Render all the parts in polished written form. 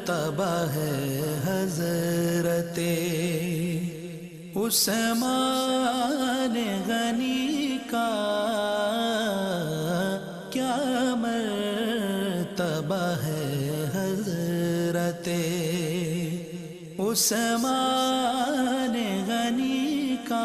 مرتبہ ہے حضرت عثمان غنی کا، کیا مرتبہ ہے حضرت عثمان غنی کا۔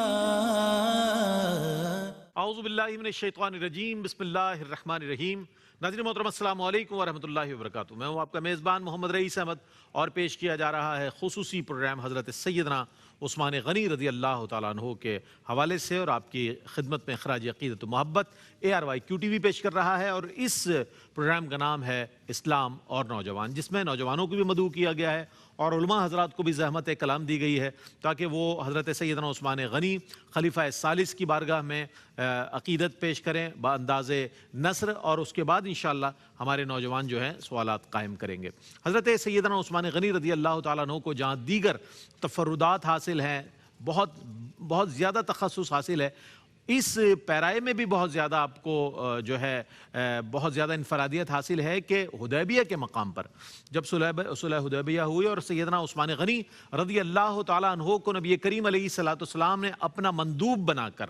اعوذ باللہ من الشیطان الرجیم، بسم اللہ الرحمن الرحیم۔ ناظرین محترم السلام علیکم ورحمۃ اللہ وبرکاتہ۔ میں ہوں آپ کا میزبان محمد رئیس احمد، اور پیش کیا جا رہا ہے خصوصی پروگرام حضرت سیدنا عثمان غنی رضی اللہ تعالیٰ عنہ کے حوالے سے، اور آپ کی خدمت میں خراج عقیدت و محبت ARYQTV پیش کر رہا ہے۔ اور اس پروگرام کا نام ہے اسلام اور نوجوان، جس میں نوجوانوں کو بھی مدعو کیا گیا ہے اور علماء حضرات کو بھی زحمت کلام دی گئی ہے تاکہ وہ حضرت سیدنا عثمان غنی خلیفہ ثالث کی بارگاہ میں عقیدت پیش کریں بانداز نثر، اور اس کے بعد انشاءاللہ ہمارے نوجوان جو ہیں سوالات قائم کریں گے۔ حضرت سیدنا عثمان غنی رضی اللہ تعالیٰ عنہ کو جہاں دیگر تفردات حاصل ہیں، بہت زیادہ تخصص حاصل ہے، اس پیرائے میں بھی بہت زیادہ آپ کو جو ہے بہت زیادہ انفرادیت حاصل ہے کہ حدیبیہ کے مقام پر جب صلح حدیبیہ ہوئی اور سیدنا عثمان غنی رضی اللہ تعالیٰ عنہ کو نبی کریم علیہ السلام نے اپنا مندوب بنا کر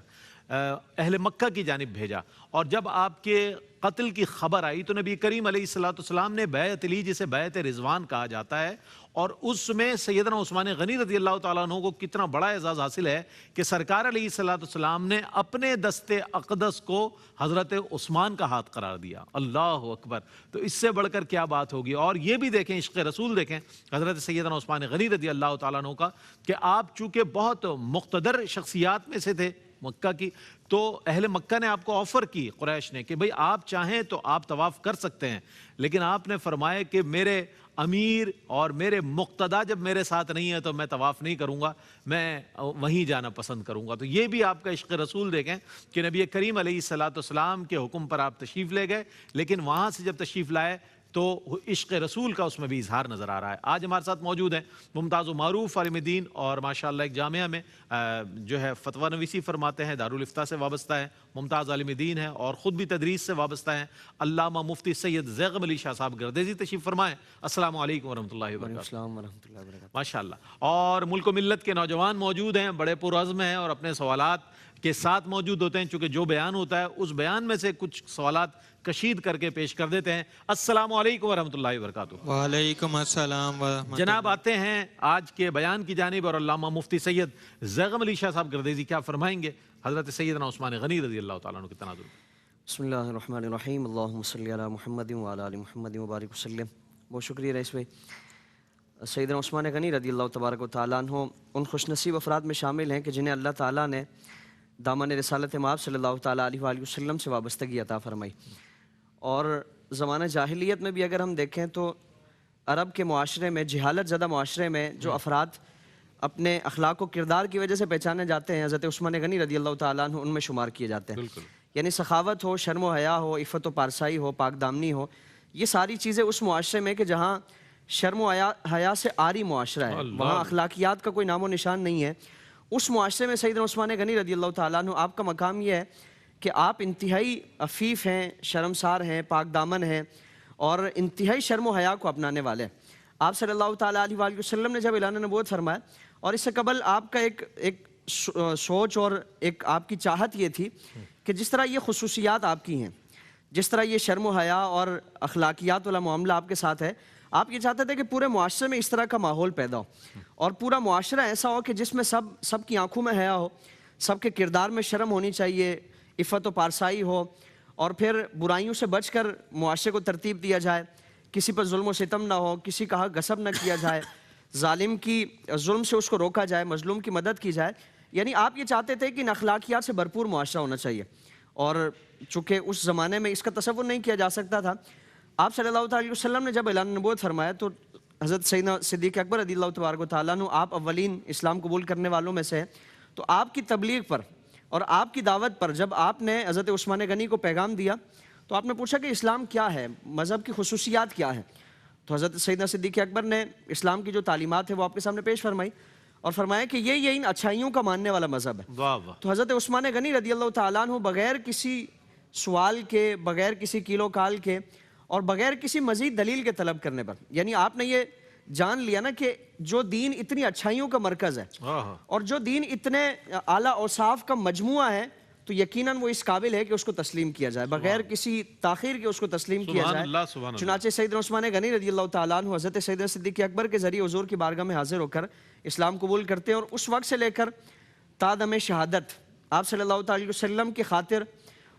اہل مکہ کی جانب بھیجا، اور جب آپ کے قتل کی خبر آئی تو نبی کریم علیہ السلام نے بیعت لی، جسے بیعت رضوان کہا جاتا ہے، اور اس میں سیدنا عثمان غنی رضی اللہ تعالیٰ عنہ کو کتنا بڑا اعزاز حاصل ہے کہ سرکار علیہ السلام نے اپنے دست اقدس کو حضرت عثمان کا ہاتھ قرار دیا۔ اللہ اکبر! تو اس سے بڑھ کر کیا بات ہوگی؟ اور یہ بھی دیکھیں، عشق رسول دیکھیں حضرت سیدنا عثمان غنی رضی اللہ تعالیٰ عنہ کا، کہ آپ چونکہ بہت مقتدر شخصیات میں سے تھے مکہ کی، تو اہل مکہ نے آپ کو آفر کی، قریش نے، کہ بھئی آپ چاہیں تو آپ طواف کر سکتے ہیں، لیکن آپ نے فرمایا کہ میرے امیر اور میرے مقتدی جب میرے ساتھ نہیں ہے تو میں طواف نہیں کروں گا، میں وہیں جانا پسند کروں گا۔ تو یہ بھی آپ کا عشق رسول دیکھیں کہ نبی کریم علیہ السلام کے حکم پر آپ تشریف لے گئے، لیکن وہاں سے جب تشریف لائے تو عشق رسول کا اس میں بھی اظہار نظر آ رہا ہے۔ آج ہمارے ساتھ موجود ہیں ممتاز و معروف عالم دین، اور ماشاءاللہ ایک جامعہ میں جو ہے فتویٰ نویسی فرماتے ہیں، دارالفتاء سے وابستہ ہیں، ممتاز عالم دین ہیں اور خود بھی تدریس سے وابستہ ہیں، علامہ مفتی سید زیغم علی شاہ صاحب گردیزی تشریف فرمائیں۔ السلام علیکم ورحمۃ اللہ وبرکاتہ۔ السلام ورحمۃ اللہ وبرکاتہ۔ ماشاءاللہ، اور ملک و ملت کے نوجوان موجود ہیں، بڑے پرعزم ہیں اور اپنے سوالات کے ساتھ موجود ہوتے ہیں، چونکہ جو بیان ہوتا ہے اس بیان میں سے کچھ سوالات کشید کر کے پیش کر دیتے ہیں۔ السلام علیکم ورحمۃ اللہ وبرکاتہ۔ وعلیکم السلام ورحمۃ اللہ۔ جناب آتے ہیں آج کے بیان کی جانب، اور علامہ مفتی سید زیغم علی شاہ صاحب گردیزی کیا فرمائیں گے حضرت سیدنا عثمان غنی رضی اللہ تعالیٰ عنہ کے تناظر میں۔ بسم اللہ الرحمن الرحیم، اللہم صلی علی محمد وعلی آل محمد وبارک وسلم۔ بہت شکریہ رئیس بھائی۔ سیدنا عثمان غنی رضی اللہ تبارک و تعالیٰ عنہ ان خوش نصیب افراد میں شامل ہیں کہ جنہیں اللہ تعالیٰ نے دامن رسالت مآب صلی اللہ تعالیٰ علیہ وآلہ وسلم سے وابستگی عطا فرمائی۔ اور زمانہ جاہلیت میں بھی اگر ہم دیکھیں تو عرب کے معاشرے میں، جہالت زدہ معاشرے میں جو افراد اپنے اخلاق و کردار کی وجہ سے پہچانے جاتے ہیں، حضرت عثمان غنی رضی اللہ تعالیٰ عنہ ان میں شمار کیے جاتے ہیں۔ یعنی سخاوت ہو، شرم و حیا ہو، عفت و پارسائی ہو، پاک دامنی ہو، یہ ساری چیزیں اس معاشرے میں کہ جہاں شرم و حیا سے عاری معاشرہ ہے، وہاں اخلاقیات کا کوئی نام و نشان نہیں ہے، اس معاشرے میں سیدنا عثمان غنی رضی اللہ تعالیٰ عنہ آپ کا مقام یہ ہے کہ آپ انتہائی عفیف ہیں، شرمسار ہیں، پاک دامن ہیں، اور انتہائی شرم و حیا کو اپنانے والے ہیں۔ آپ صلی اللہ تعالیٰ علیہ وآلہ وسلم نے جب اعلان نبوت فرمایا، اور اس سے قبل آپ کا ایک سوچ اور ایک آپ کی چاہت یہ تھی کہ جس طرح یہ خصوصیات آپ کی ہیں، جس طرح یہ شرم و حیا اور اخلاقیات والا معاملہ آپ کے ساتھ ہے، آپ یہ چاہتے تھے کہ پورے معاشرے میں اس طرح کا ماحول پیدا ہو، اور پورا معاشرہ ایسا ہو کہ جس میں سب کی آنکھوں میں حیا ہو، سب کے کردار میں شرم ہونی چاہیے، عفت و پارسائی ہو، اور پھر برائیوں سے بچ کر معاشرے کو ترتیب دیا جائے، کسی پر ظلم و ستم نہ ہو، کسی کا حق غصب نہ کیا جائے، ظالم کی ظلم سے اس کو روکا جائے، مظلوم کی مدد کی جائے۔ یعنی آپ یہ چاہتے تھے کہ ان اخلاقیات سے بھرپور معاشرہ ہونا چاہیے، اور چونکہ اس زمانے میں اس کا تصور نہیں کیا جا سکتا تھا، آپ صلی اللہ علیہ وسلم نے جب اعلان نبوت فرمایا تو حضرت سیدنا صدیق اکبر رضی اللہ تبارک و تعالیٰ عنہ آپ اولین اسلام قبول کرنے والوں میں سے ہیں، تو آپ کی تبلیغ پر اور آپ کی دعوت پر جب آپ نے حضرت عثمان غنی کو پیغام دیا تو آپ نے پوچھا کہ اسلام کیا ہے، مذہب کی خصوصیات کیا ہیں، تو حضرت سیدنا صدیق اکبر نے اسلام کی جو تعلیمات ہیں وہ آپ کے سامنے پیش فرمائی، اور فرمایا کہ یہ ان اچھائیوں کا ماننے والا مذہب ہے۔ تو حضرت عثمان غنی رضی اللہ تعالیٰ عنہ بغیر کسی سوال کے، بغیر کسی کیلو کال کے، اور بغیر کسی مزید دلیل کے طلب کرنے پر، یعنی آپ نے یہ جان لیا نا کہ جو دین اتنی اچھائیوں کا مرکز ہے اور جو دین اتنے اعلیٰ اوصاف کا مجموعہ ہے تو یقیناً وہ اس قابل ہے کہ اس کو تسلیم کیا جائے بغیر کسی تاخیر کے اس کو تسلیم کیا جائے۔ چنانچہ سیدنا عثمان غنی رضی اللہ تعالیٰ عنہ حضرت سیدنا صدیق اکبر کے ذریعے حضور کی بارگاہ میں حاضر ہو کر اسلام قبول کرتے ہیں، اور اس وقت سے لے کر تا دم شہادت آپ صلی اللہ علیہ وسلم کی خاطر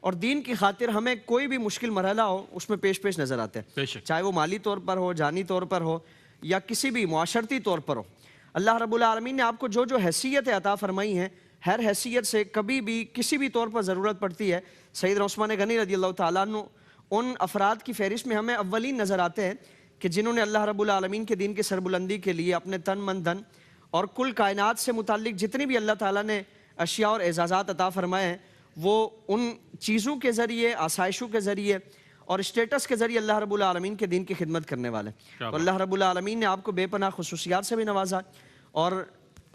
اور دین کی خاطر ہمیں کوئی بھی مشکل مرحلہ ہو اس میں پیش نظر آتے ہیں، چاہے وہ مالی طور پر ہو، جانی طور پر ہو یا کسی بھی معاشرتی طور پر ہو۔ اللہ رب العالمین نے آپ کو جو حیثیت عطا فرمائی ہیں، ہر حیثیت سے کبھی بھی کسی بھی طور پر ضرورت پڑتی ہے، سیدنا عثمان غنی رضی اللہ تعالیٰ عنہ ان افراد کی فہرست میں ہمیں اولین نظر آتے ہیں کہ جنہوں نے اللہ رب العالمین کے دین کی سربلندی کے لیے اپنے تن من دھن اور کل کائنات سے متعلق جتنی بھی اللہ تعالیٰ نے اشیاء اور اعزازات عطا فرمائے ہیں وہ ان چیزوں کے ذریعے، آسائشوں کے ذریعے اور اسٹیٹس کے ذریعے اللہ رب العالمین کے دین کی خدمت کرنے والے ہیں۔ تو اللہ رب العالمین نے آپ کو بے پناہ خصوصیات سے بھی نوازا، اور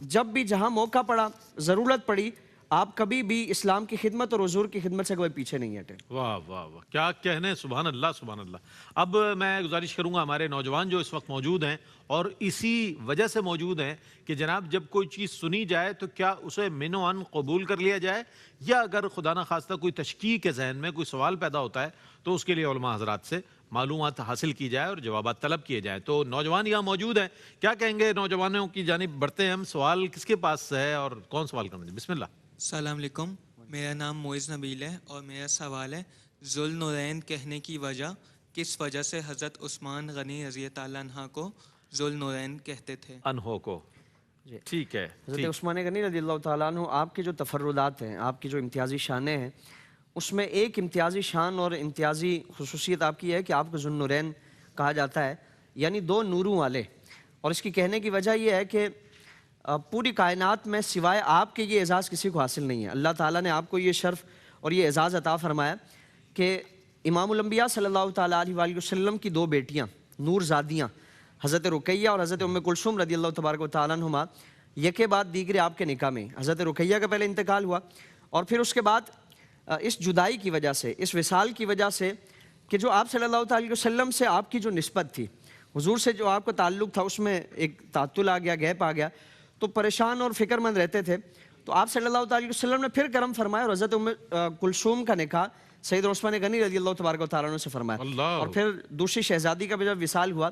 جب بھی جہاں موقع پڑا، ضرورت پڑی، آپ کبھی بھی اسلام کی خدمت اور حضور کی خدمت سے کوئی پیچھے نہیں ہٹے۔ واہ واہ واہ، کیا کہنے، سبحان اللہ سبحان اللہ۔ اب میں گزارش کروں گا ہمارے نوجوان جو اس وقت موجود ہیں اور اسی وجہ سے موجود ہیں کہ جناب جب کوئی چیز سنی جائے تو کیا اسے من و عن قبول کر لیا جائے، یا اگر خدا نہ خواستہ کوئی تشکیک کے ذہن میں کوئی سوال پیدا ہوتا ہے تو اس کے لیے علماء حضرات سے معلومات حاصل کی جائے اور جوابات طلب کیے جائیں۔ تو نوجوان یہاں موجود ہیں، کیا کہیں گے؟ نوجوانوں کی جانب بڑھتے ہیں ہم۔ سوال کس کے پاس ہے اور کون سوال کرنا ہے؟ بسم اللہ۔ السلام علیکم، میرا نام معز نبیل ہے اور میرا سوال ہے ذوالنورین کہنے کی وجہ، کس وجہ سے حضرت عثمان غنی رضی اللہ عنہ کو ذوالنورین کہتے تھے؟ انہو کو، ٹھیک ہے۔ حضرت عثمان غنی رضی اللہ تعالیٰ عنہ آپ کی جو تفردات ہیں، آپ کی جو امتیازی شانیں ہیں، اس میں ایک امتیازی شان اور امتیازی خصوصیت آپ کی ہے کہ آپ کو ذوالنورین کہا جاتا ہے، یعنی دو نوروں والے۔ اور اس کی کہنے کی وجہ یہ ہے کہ پوری کائنات میں سوائے آپ کے یہ اعزاز کسی کو حاصل نہیں ہے۔ اللہ تعالیٰ نے آپ کو یہ شرف اور یہ اعزاز عطا فرمایا کہ امام الانبیاء صلی اللہ تعالیٰ علیہ وآلہ وسلم کی دو بیٹیاں نور زادیاں حضرت رقیہ اور حضرت ام کلثوم رضی اللہ تبارک و تعالیٰ عنہما یکے بعد دیگرے آپ کے نکاح میں، حضرت رقیہ کا پہلے انتقال ہوا اور پھر اس کے بعد اس جدائی کی وجہ سے، اس وصال کی وجہ سے کہ جو آپ صلی اللہ علیہ وسلم سے آپ کی جو نسبت تھی، حضور سے جو آپ کا تعلق تھا، اس میں ایک تعطل آ گیا، گیپ آ گیا، تو پریشان اور فکر مند رہتے تھے۔ تو آپ صلی اللہ علیہ وسلم نے پھر کرم فرمایا اور حضرت ام کلثوم کا نکاح سیدنا عثمان غنی رضی اللہ تبارک و تعالیٰ عنہ سے فرمایا، اور پھر دوسری شہزادی کا بھی جب وصال ہوا،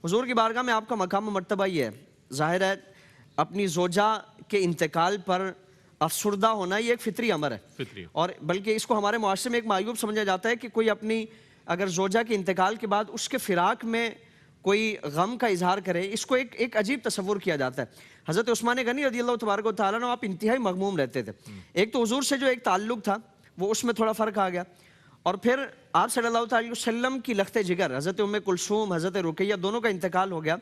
حضور کی بارگاہ میں آپ کا مقام و مرتبہ یہ ہے۔ ظاہر ہے اپنی زوجہ کے انتقال پر افسردہ ہونا یہ ایک فطری امر ہے، اور بلکہ اس کو ہمارے معاشرے میں ایک معیوب سمجھا جاتا ہے کہ کوئی اپنی اگر زوجہ کے انتقال کے بعد اس کے فراق میں کوئی غم کا اظہار کرے، اس کو ایک عجیب تصور کیا جاتا ہے۔ حضرت عثمان غنی رضی اللہ تبارک و تعالیٰ عنہ آپ انتہائی مغموم رہتے تھے۔ ایک تو حضور سے جو ایک تعلق تھا وہ اس میں تھوڑا فرق آ گیا، اور پھر آپ صلی اللہ علیہ وسلم کی لخت جگر حضرت ام کلثوم، حضرت رقیہ دونوں کا انتقال ہو گیا،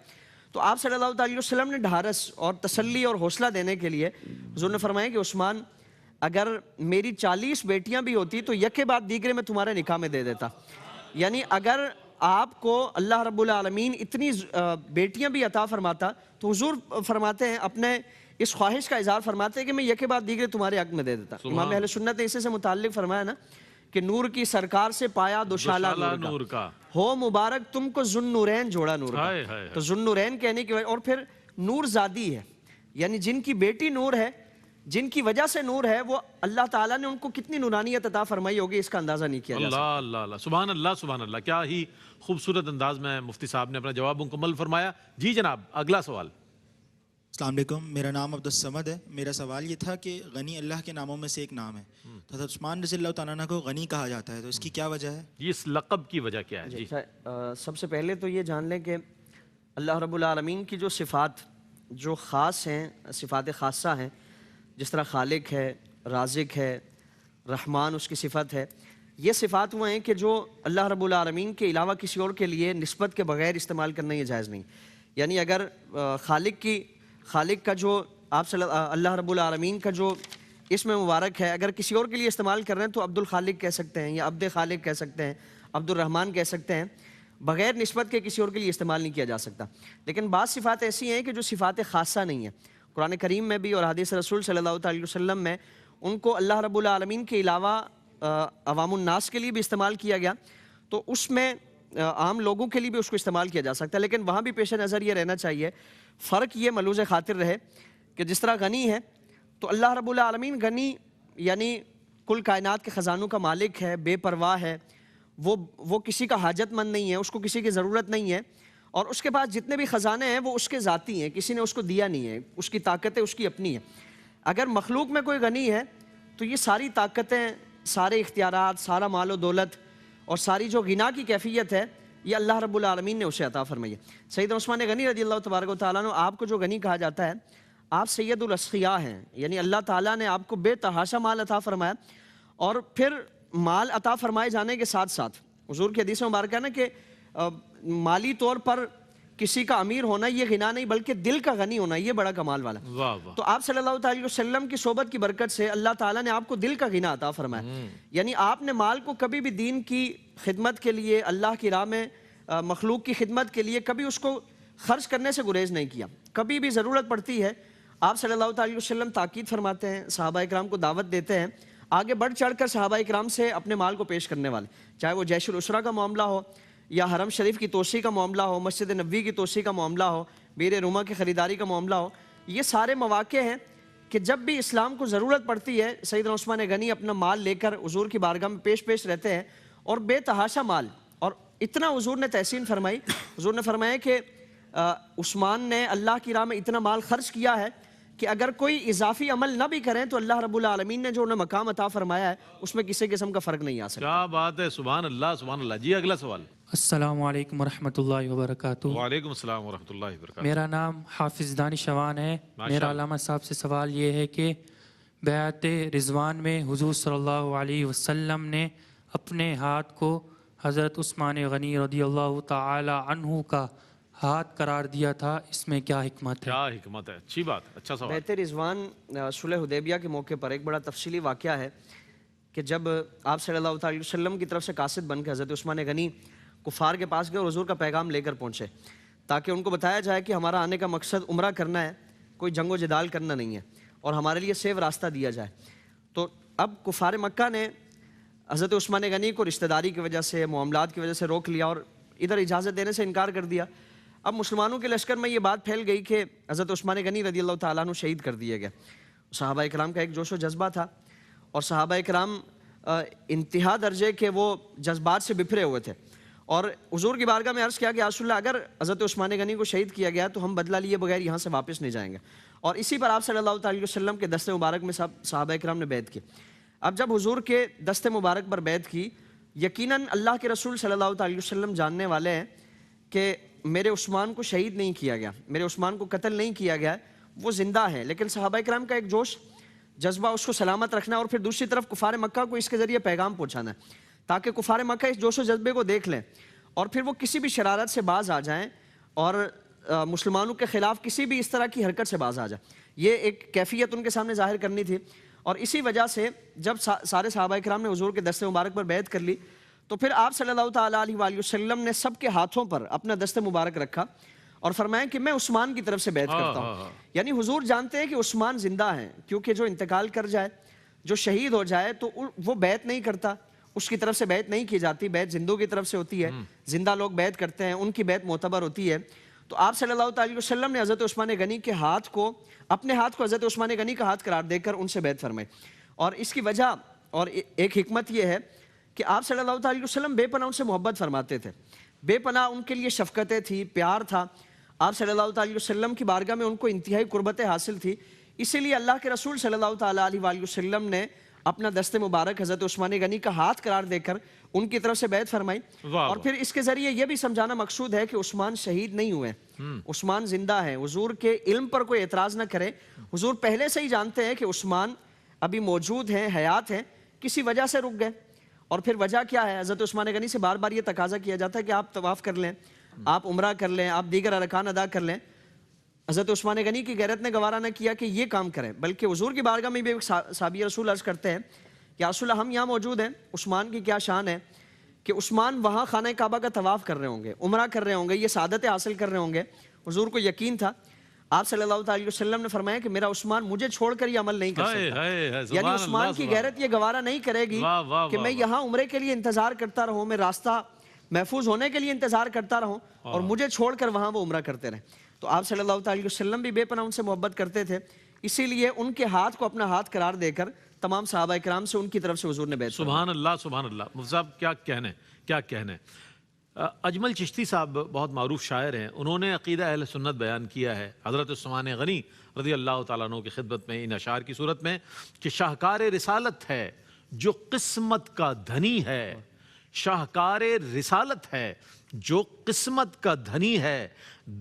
تو آپ صلی اللہ علیہ وسلم نے ڈھارس اور تسلی اور حوصلہ دینے کے لیے حضور نے فرمایا کہ عثمان اگر میری 40 بیٹیاں بھی ہوتی تو یکے بعد دیگرے میں تمہارے نکاح میں دے دیتا۔ یعنی اگر آپ کو اللہ رب العالمین اتنی بیٹیاں بھی عطا فرماتا تو حضور فرماتے ہیں، اپنے اس خواہش کا اظہار فرماتے ہیں کہ میں یکے بعد دیگرے تمہارے حق میں دے دیتا۔ امام اہل سنت نے اسے سے متعلق فرمایا نا کہ نور کی سرکار سے پایا دوشالہ نور کا، ہو مبارک تم کو ذوالنورین جوڑا نور کا۔ تو ذوالنورین کہنے کی وجہ، اور پھر نور زادی ہے، یعنی جن کی بیٹی نور ہے، جن کی وجہ سے نور ہے، وہ اللہ تعالیٰ نے ان کو کتنی نورانیت عطا فرمائی ہوگی اس کا اندازہ نہیں کیا جا سکتا۔ اللہ اللہ، سبحان اللہ سبحان اللہ، کیا ہی خوبصورت انداز میں مفتی صاحب نے اپنا جواب مکمل فرمایا۔ جی جناب، اگلا سوال۔ السلام علیکم، میرا نام عبدالصمد ہے۔ میرا سوال یہ تھا کہ غنی اللہ کے ناموں میں سے ایک نام ہے، تو حضرت عثمان رضی اللہ تعالیٰ عنہ کو غنی کہا جاتا ہے، تو اس کی کیا وجہ ہے؟ اس لقب کی وجہ کیا ہے؟ جی سب سے پہلے تو یہ جان لیں کہ اللہ رب العالمین کی جو صفات جو خاص ہیں، صفات خاصہ ہیں، جس طرح خالق ہے، رازق ہے، رحمان اس کی صفت ہے، یہ صفات وہ ہیں کہ جو اللہ رب العالمین کے علاوہ کسی اور کے لیے نسبت کے بغیر استعمال کرنا یہ جائز نہیں۔ یعنی اگر خالق کا جو آپ صلی اللہ رب العالمین کا جو اسم مبارک ہے، اگر کسی اور کے لیے استعمال کر رہے ہیں تو عبد الخالق کہہ سکتے ہیں، یا عبد خالق کہہ سکتے ہیں، عبد الرحمن کہہ سکتے ہیں، بغیر نسبت کے کسی اور کے لیے استعمال نہیں کیا جا سکتا۔ لیکن بعض صفات ایسی ہیں کہ جو صفات خاصہ نہیں ہیں، قرآن کریم میں بھی اور حدیث رسول صلی اللہ علیہ وسلم میں ان کو اللہ رب العالمین کے علاوہ عوام الناس کے لیے بھی استعمال کیا گیا۔ تو اس میں عام لوگوں کے لیے بھی اس کو استعمال کیا جا سکتا ہے، لیکن وہاں بھی پیش نظر یہ رہنا چاہیے، فرق یہ ملوز خاطر رہے کہ جس طرح غنی ہے تو اللہ رب العالمین غنی یعنی کل کائنات کے خزانوں کا مالک ہے، بے پرواہ ہے، وہ کسی کا حاجت مند نہیں ہے، اس کو کسی کی ضرورت نہیں ہے، اور اس کے پاس جتنے بھی خزانے ہیں وہ اس کے ذاتی ہیں، کسی نے اس کو دیا نہیں ہے، اس کی طاقتیں اس کی اپنی ہیں۔ اگر مخلوق میں کوئی غنی ہے تو یہ ساری طاقتیں، سارے اختیارات، سارا مال و دولت اور ساری جو غنا کی کیفیت ہے یہ اللہ رب العالمین نے اسے عطا فرمائی ہے۔ سیدنا عثمان غنی رضی اللہ تبارک و تعالیٰ عنہ، آپ کو جو غنی کہا جاتا ہے، آپ سید الاسخیاء ہیں، یعنی اللہ تعالیٰ نے آپ کو بے تحاشا مال عطا فرمایا، اور پھر مال عطا فرمائے جانے کے ساتھ ساتھ حضور کی حدیث مبارکہ ہے نا کہ مالی طور پر کسی کا امیر ہونا یہ غنا نہیں بلکہ دل کا غنی ہونا یہ بڑا کمال والا۔ واہ واہ، تو آپ صلی اللہ علیہ وسلم کی صحبت کی برکت سے اللہ تعالیٰ نے آپ کو دل کا غنا عطا فرمایا، یعنی آپ نے مال کو کبھی بھی دین کی خدمت کے لیے، اللہ کی راہ میں مخلوق کی خدمت کے لیے کبھی اس کو خرچ کرنے سے گریز نہیں کیا۔ کبھی بھی ضرورت پڑتی ہے آپ صلی اللہ علیہ وسلم تاکید فرماتے ہیں، صحابہ اکرام کو دعوت دیتے ہیں، آگے بڑھ چڑھ کر صحابہ اکرام سے اپنے مال کو پیش کرنے والے، چاہے وہ جیش الاسرہ کا معاملہ ہو یا حرم شریف کی توسیع کا معاملہ ہو، مسجد نبوی کی توسیع کا معاملہ ہو، بیر روما کی خریداری کا معاملہ ہو، یہ سارے مواقع ہیں کہ جب بھی اسلام کو ضرورت پڑتی ہے سیدنا عثمان غنی اپنا مال لے کر حضور کی بارگاہ میں پیش رہتے ہیں، اور بے تحاشا مال، اور اتنا حضور نے تحسین فرمائی، حضور نے فرمایا کہ عثمان نے اللہ کی راہ میں اتنا مال خرچ کیا ہے کہ اگر کوئی اضافی عمل نہ بھی کریں تو اللہ رب العالمین نے جو انہیں مقام عطا فرمایا ہے اس میں کسی قسم کا فرق نہیں آ سکتا۔ کیا بات ہے، سبحان اللہ سبحان اللہ۔ جی اگلا سوال۔ السلام علیکم ورحمۃ اللہ وبرکاتہ۔ وعلیکم السلام ورحمۃ اللہ وبرکاتہ۔ میرا نام حافظ دانش شوان ہے۔ میرا علامہ صاحب سے سوال یہ ہے کہ بیعت رضوان میں حضور صلی اللہ علیہ وسلم نے اپنے ہاتھ کو حضرت عثمان غنی رضی اللہ تعالی عنہ کا ہاتھ قرار دیا تھا، اس میں کیا حکمت ہے؟ کیا حکمت ہے، اچھی بات، اچھا سوال۔ بیعت رضوان صلح حدیبیہ کے موقع پر ایک بڑا تفصیلی واقعہ ہے کہ جب آپ صلی اللہ علیہ وسلم کی طرف سے قاصد بن کے حضرت عثمان غنی کفار کے پاس گئے اور حضور کا پیغام لے کر پہنچے تاکہ ان کو بتایا جائے کہ ہمارا آنے کا مقصد عمرہ کرنا ہے، کوئی جنگ و جدال کرنا نہیں ہے، اور ہمارے لیے سیف راستہ دیا جائے۔ تو اب کفار مکہ نے حضرت عثمان غنی کو رشتہ داری کی وجہ سے، معاملات کی وجہ سے روک لیا اور ادھر اجازت دینے سے انکار کر دیا۔ اب مسلمانوں کے لشکر میں یہ بات پھیل گئی کہ حضرت عثمان غنی رضی اللہ تعالیٰ عنہ شہید کر دیے گئے۔ صحابہ اکرام کا ایک جوش و جذبہ تھا، اور صحابہ اکرام انتہا درجے کے وہ جذبات سے بپھرے ہوئے تھے، اور حضور کی بارگاہ میں عرض کیا کہ یا رسول اللہ اگر حضرت عثمان غنی کو شہید کیا گیا تو ہم بدلہ لیے بغیر یہاں سے واپس نہیں جائیں گے، اور اسی پر آپ صلی اللہ علیہ وسلم کے دست مبارک میں صحابہ اکرام نے بیعت کی۔ اب جب حضور کے دست مبارک پر بیعت کی، یقیناً اللہ کے رسول صلی اللہ علیہ وسلم جاننے والے ہیں کہ میرے عثمان کو شہید نہیں کیا گیا، میرے عثمان کو قتل نہیں کیا گیا، وہ زندہ ہے، لیکن صحابہ اکرام کا ایک جوش جذبہ اس کو سلامت رکھنا، اور پھر دوسری طرف کفار مکہ کو اس کے ذریعے پیغام پہنچانا ہے تاکہ کفار مکہ اس جوش و جذبے کو دیکھ لیں اور پھر وہ کسی بھی شرارت سے باز آ جائیں اور مسلمانوں کے خلاف کسی بھی اس طرح کی حرکت سے باز آ جائیں۔ یہ ایک کیفیت ان کے سامنے ظاہر کرنی تھی، اور اسی وجہ سے جب سارے صحابہ اکرام نے حضور کے دست مبارک پر بیعت کر لی تو پھر آپ صلی اللہ تعالیٰ علیہ وآلہ وسلم نے سب کے ہاتھوں پر اپنا دست مبارک رکھا اور فرمایا کہ میں عثمان کی طرف سے بیعت کرتا ہوں۔ یعنی حضور جانتے ہیں کہ عثمان زندہ ہیں، کیونکہ جو انتقال کر جائے، جو شہید ہو جائے تو وہ بیعت نہیں کرتا، اس کی طرف سے بیعت نہیں کی جاتی، بیعت زندوں کی طرف سے ہوتی ہے، زندہ لوگ بیعت کرتے ہیں، ان کی بیعت معتبر ہوتی ہے۔ تو آپ صلی اللہ علیہ وسلم نے حضرت عثمان غنی کے ہاتھ کو، اپنے ہاتھ کو حضرت عثمان غنی کا ہاتھ قرار دے کر ان سے بیعت فرمائی، اور اس کی وجہ اور ایک حکمت یہ ہے کہ آپ صلی اللہ علیہ وسلم بے پناہ ان سے محبت فرماتے تھے، بے پناہ ان کے لیے شفقتیں تھی، پیار تھا، آپ صلی اللہ علیہ وسلم کی بارگاہ میں ان کو انتہائی قربتیں حاصل تھی، اسی لیے اللہ کے رسول صلی اللہ تعالیٰ علیہ وآلہ وسلم نے اپنا دست مبارک حضرت عثمان غنی کا ہاتھ قرار دے کر ان کی طرف سے بیعت فرمائی۔ اور پھر اس کے ذریعے یہ بھی سمجھانا مقصود ہے کہ عثمان شہید نہیں ہوئے، عثمان زندہ ہے، حضور کے علم پر کوئی اعتراض نہ کرے، حضور پہلے سے ہی جانتے ہیں کہ عثمان ابھی موجود ہیں، حیات ہیں، کسی وجہ سے رک گئے۔ اور پھر وجہ کیا ہے؟ حضرت عثمان غنی سے بار بار یہ تقاضا کیا جاتا ہے کہ آپ طواف کر لیں، آپ عمرہ کر لیں، آپ دیگر ارکان ادا کر لیں۔ حضرت عثمان غنی کی غیرت نے گوارا نہ کیا کہ یہ کام کریں، بلکہ حضور کی بارگاہ میں بھی ایک صحابی رسول عرض کرتے ہیں کہ یا رسول اللہ ہم یہاں موجود ہیں، عثمان کی کیا شان ہے کہ عثمان وہاں خانہ کعبہ کا طواف کر رہے ہوں گے، عمرہ کر رہے ہوں گے، یہ سعادتیں حاصل کر رہے ہوں گے۔ حضور کو یقین تھا، آپ صلی اللہ علیہ وسلم نے فرمایا کہ میرا عثمان مجھے چھوڑ کر یہ عمل نہیں کر سکتا، یعنی عثمان کی غیرت یہ گوارا نہیں کرے گی کہ میں یہاں عمرے کے لیے انتظار کرتا رہوں، میں راستہ محفوظ ہونے کے لیے انتظار کرتا رہوں اور مجھے چھوڑ کر وہاں وہ عمرہ کرتے رہیں۔ تو آپ صلی اللہ تعالی وسلم بھی بے پناہ ان سے محبت کرتے تھے، اسی لیے ان کے ہاتھ کو اپنا ہاتھ قرار دے کر تمام صحابہ کرام سے ان کی طرف سے حضور نے بیعت فرمائی۔ سبحان اللہ سبحان اللہ۔ مفتی صاحب کیا کہنے۔ اجمل چشتی صاحب بہت معروف شاعر ہیں، انہوں نے عقیدہ اہل سنت بیان کیا ہے حضرت عثمان غنی رضی اللہ تعالیٰ عنہ کی خدمت میں ان اشعار کی صورت میں کہ شاہکار رسالت ہے جو قسمت کا دھنی ہے، شاہکار رسالت ہے جو قسمت کا دھنی ہے،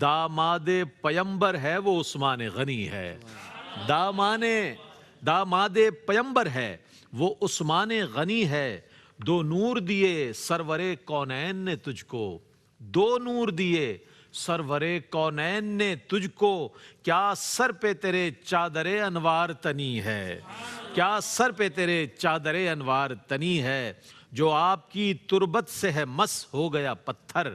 داماد پیمبر ہے وہ عثمان غنی ہے، داماد پیمبر ہے وہ عثمان غنی ہے، دو نور دیے سرور کونین نے تجھ کو، دو نور دیے سرور کونین نے تجھ کو، کیا سر پہ تیرے چادر انوار تنی ہے، کیا سر پہ تیرے چادر انوار تنی ہے، جو آپ کی تربت سے ہے مس ہو گیا پتھر،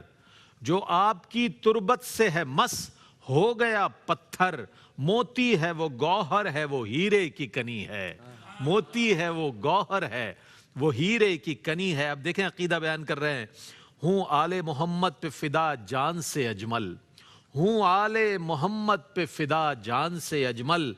جو آپ کی تربت سے ہے مس ہو گیا پتھر، موتی ہے وہ گوہر ہے وہ ہیرے کی کنی ہے، موتی ہے وہ گوہر ہے وہ ہیرے کی کنی ہے۔ اب دیکھیں عقیدہ بیان کر رہے ہیں، ہوں آل محمد پہ فدا جان سے اجمل، ہوں آل محمد پہ فدا جان سے اجمل،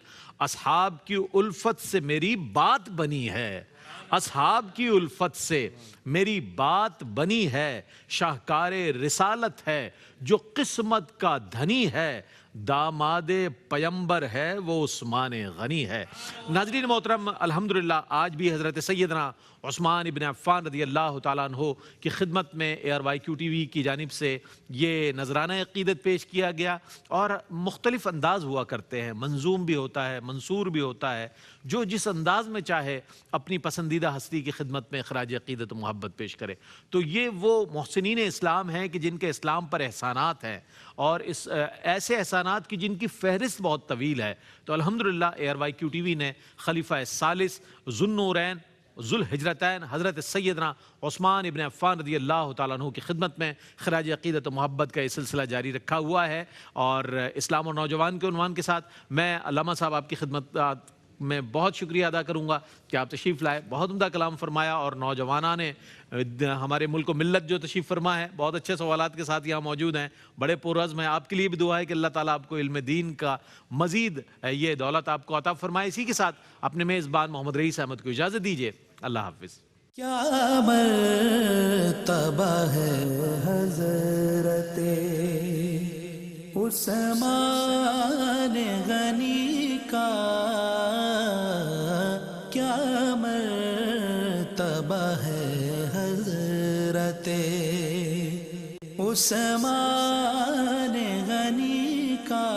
اصحاب کی الفت سے میری بات بنی ہے، اصحاب کی الفت سے میری بات بنی ہے، شاہکار رسالت ہے جو قسمت کا دھنی ہے، داماد پیمبر ہے وہ عثمان غنی ہے۔ ناظرین محترم، الحمدللہ آج بھی حضرت سیدنا عثمان ابن عفان رضی اللہ تعالیٰ عنہ کی خدمت میں ARYQ TV کی جانب سے یہ نذرانہ عقیدت پیش کیا گیا، اور مختلف انداز ہوا کرتے ہیں، منظوم بھی ہوتا ہے، منصور بھی ہوتا ہے، جو جس انداز میں چاہے اپنی پسندیدہ ہستی کی خدمت میں خراج عقیدت و محبت پیش کرے۔ تو یہ وہ محسنین اسلام ہیں کہ جن کے اسلام پر احسانات ہیں، اور اس ایسے احسانات کی جن کی فہرست بہت طویل ہے۔ تو الحمدللہ ARYQ TV نے خلیفہ ثالث ذو النورین ذو الہجرتین حضرت سیدنا عثمان ابن عفان رضی اللہ تعالیٰ عنہ کی خدمت میں خراج عقیدت و محبت کا یہ سلسلہ جاری رکھا ہوا ہے، اور اسلام اور نوجوان کے عنوان کے ساتھ میں علامہ صاحب آپ کی خدمت میں بہت شکریہ ادا کروں گا کہ آپ تشریف لائے، بہت عمدہ کلام فرمایا، اور نوجوانان نے ہمارے ملک و ملت جو تشریف فرما ہے بہت اچھے سوالات کے ساتھ یہاں موجود ہیں، بڑے پرعزم ہیں۔ آپ کے لیے بھی دعا ہے کہ اللہ تعالیٰ آپ کو علم دین کا مزید یہ دولت آپ کو عطا فرمائے۔ اسی کے ساتھ اپنے میزبان محمد رئیس احمد کو اجازت دیجیے، اللہ حافظ۔ کیا مرتبہ ہے حضرت عثمان غنی کا، کیا مرتبہ ہے حضرت عثمان غنی کا،